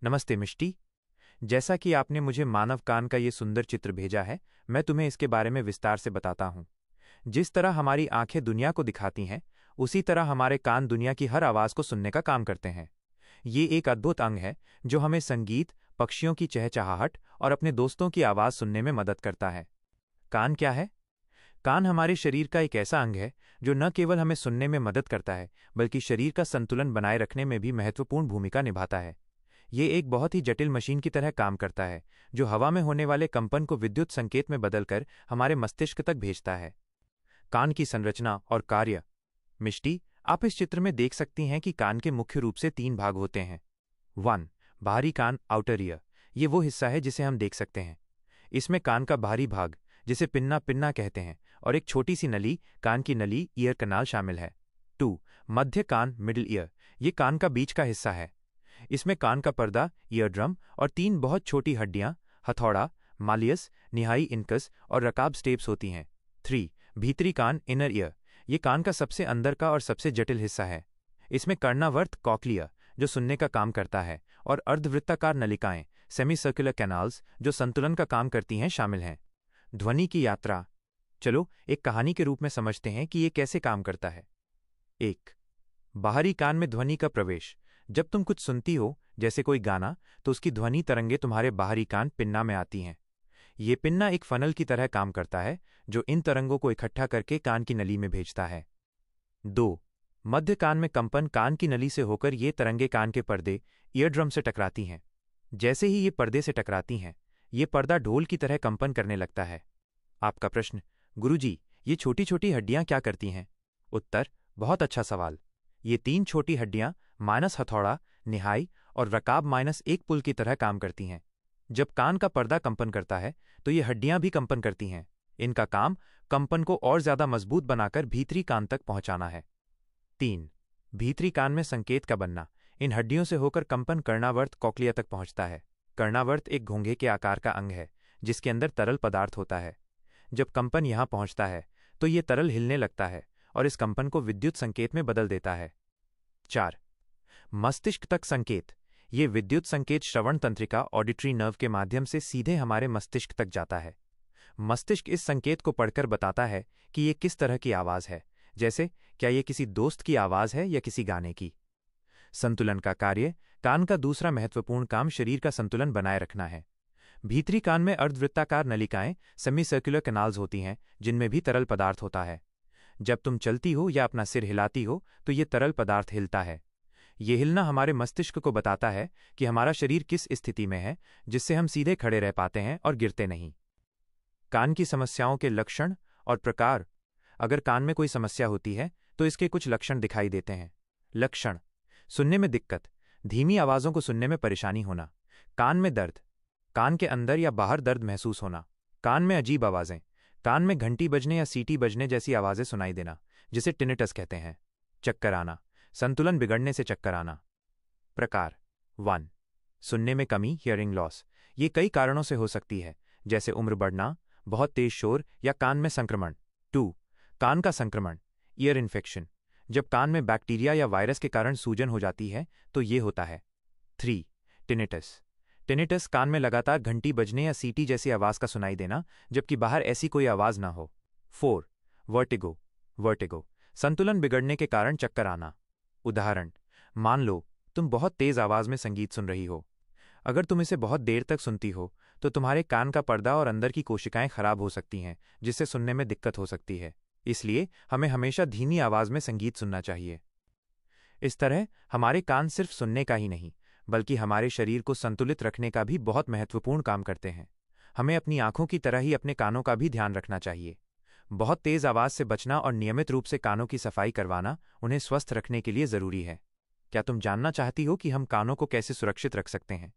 नमस्ते मिष्टी। जैसा कि आपने मुझे मानव कान का ये सुंदर चित्र भेजा है, मैं तुम्हें इसके बारे में विस्तार से बताता हूँ। जिस तरह हमारी आंखें दुनिया को दिखाती हैं, उसी तरह हमारे कान दुनिया की हर आवाज़ को सुनने का काम करते हैं। ये एक अद्भुत अंग है जो हमें संगीत, पक्षियों की चहचहाहट और अपने दोस्तों की आवाज़ सुनने में मदद करता है। कान क्या है? कान हमारे शरीर का एक ऐसा अंग है जो न केवल हमें सुनने में मदद करता है, बल्कि शरीर का संतुलन बनाए रखने में भी महत्वपूर्ण भूमिका निभाता है। ये एक बहुत ही जटिल मशीन की तरह काम करता है, जो हवा में होने वाले कंपन को विद्युत संकेत में बदलकर हमारे मस्तिष्क तक भेजता है। कान की संरचना और कार्य। मिष्टी, आप इस चित्र में देख सकती हैं कि कान के मुख्य रूप से 3 भाग होते हैं। 1. बाहरी कान, आउटर ईयर। ये वो हिस्सा है जिसे हम देख सकते हैं। इसमें कान का बाहरी भाग, जिसे पिन्ना पिन्ना कहते हैं, और एक छोटी सी नली, कान की नली, ईयर कनाल शामिल है। 2. मध्य कान, मिडिल ईयर। ये कान का बीच का हिस्सा है। इसमें कान का पर्दा, ईयर ड्रम, और 3 बहुत छोटी हड्डियां, हथौड़ा, मालियस, निहाई इनकस और रकाब स्टेप्स होती हैं। 3. भीतरी कान, इनर ईयर। ये कान का सबसे अंदर का और सबसे जटिल हिस्सा है। इसमें कर्णावर्त, कॉक्लिया, जो सुनने का काम करता है, और अर्धवृत्ताकार नलिकाएं, सेमी सर्कुलर कैनाल्स, जो संतुलन का काम करती हैं, शामिल हैं। ध्वनि की यात्रा। चलो एक कहानी के रूप में समझते हैं कि ये कैसे काम करता है। 1. बाहरी कान में ध्वनि का प्रवेश। जब तुम कुछ सुनती हो, जैसे कोई गाना, तो उसकी ध्वनि तरंगे तुम्हारे बाहरी कान, पिन्ना में आती हैं। ये पिन्ना एक फनल की तरह काम करता है, जो इन तरंगों को इकट्ठा करके कान की नली में भेजता है। 2. मध्य कान में कंपन। कान की नली से होकर ये तरंगे कान के पर्दे, ईयर ड्रम से टकराती हैं। जैसे ही ये पर्दे से टकराती हैं, ये पर्दा ढोल की तरह कंपन करने लगता है। आपका प्रश्न, गुरुजी, ये छोटी छोटी हड्डियां क्या करती हैं? उत्तर, बहुत अच्छा सवाल। ये 3 छोटी हड्डियां माइनस हथौड़ा, निहाई और रकाब माइनस एक पुल की तरह काम करती हैं। जब कान का पर्दा कंपन करता है, तो ये हड्डियां भी कंपन करती हैं। इनका काम कंपन को और ज्यादा मजबूत बनाकर भीतरी कान तक पहुंचाना है। 3. भीतरी कान में संकेत का बनना। इन हड्डियों से होकर कंपन कर्णावर्त, कॉक्लिया तक पहुंचता है। कर्णावर्त एक घोंघे के आकार का अंग है, जिसके अंदर तरल पदार्थ होता है। जब कंपन यहां पहुंचता है, तो ये तरल हिलने लगता है और इस कंपन को विद्युत संकेत में बदल देता है। 4. मस्तिष्क तक संकेत। ये विद्युत संकेत श्रवण तंत्रिका, ऑडिटरी नर्व के माध्यम से सीधे हमारे मस्तिष्क तक जाता है। मस्तिष्क इस संकेत को पढ़कर बताता है कि ये किस तरह की आवाज है, जैसे क्या ये किसी दोस्त की आवाज है या किसी गाने की। संतुलन का कार्य। कान का दूसरा महत्वपूर्ण काम शरीर का संतुलन बनाए रखना है। भीतरी कान में अर्धवृत्ताकार नलिकाएं, सेमी सर्कुलर कैनाल्स होती हैं, जिनमें भी तरल पदार्थ होता है। जब तुम चलती हो या अपना सिर हिलाती हो, तो ये तरल पदार्थ हिलता है। ये हिलना हमारे मस्तिष्क को बताता है कि हमारा शरीर किस स्थिति में है, जिससे हम सीधे खड़े रह पाते हैं और गिरते नहीं। कान की समस्याओं के लक्षण और प्रकार। अगर कान में कोई समस्या होती है, तो इसके कुछ लक्षण दिखाई देते हैं। लक्षण: सुनने में दिक्कत, धीमी आवाज़ों को सुनने में परेशानी होना, कान में दर्द, कान के अंदर या बाहर दर्द महसूस होना, कान में अजीब आवाज़ें, कान में घंटी बजने या सीटी बजने जैसी आवाज़ें सुनाई देना, जिसे टिनिटस कहते हैं। चक्कर आना, संतुलन बिगड़ने से चक्कर आना। प्रकार: 1. सुनने में कमी, हियरिंग लॉस। ये कई कारणों से हो सकती है, जैसे उम्र बढ़ना, बहुत तेज शोर या कान में संक्रमण। 2. कान का संक्रमण, ईयर इन्फेक्शन। जब कान में बैक्टीरिया या वायरस के कारण सूजन हो जाती है, तो ये होता है। 3. टिनिटस। टिनिटस कान में लगातार घंटी बजने या सीटी जैसी आवाज़ का सुनाई देना, जबकि बाहर ऐसी कोई आवाज़ ना हो। 4. वर्टिगो। वर्टिगो, संतुलन बिगड़ने के कारण चक्कर आना। उदाहरण: मान लो तुम बहुत तेज आवाज में संगीत सुन रही हो। अगर तुम इसे बहुत देर तक सुनती हो, तो तुम्हारे कान का पर्दा और अंदर की कोशिकाएं खराब हो सकती हैं, जिससे सुनने में दिक्कत हो सकती है। इसलिए हमें हमेशा धीमी आवाज में संगीत सुनना चाहिए। इस तरह हमारे कान सिर्फ सुनने का ही नहीं, बल्कि हमारे शरीर को संतुलित रखने का भी बहुत महत्वपूर्ण काम करते हैं। हमें अपनी आंखों की तरह ही अपने कानों का भी ध्यान रखना चाहिए। बहुत तेज आवाज से बचना और नियमित रूप से कानों की सफाई करवाना उन्हें स्वस्थ रखने के लिए जरूरी है। क्या तुम जानना चाहती हो कि हम कानों को कैसे सुरक्षित रख सकते हैं?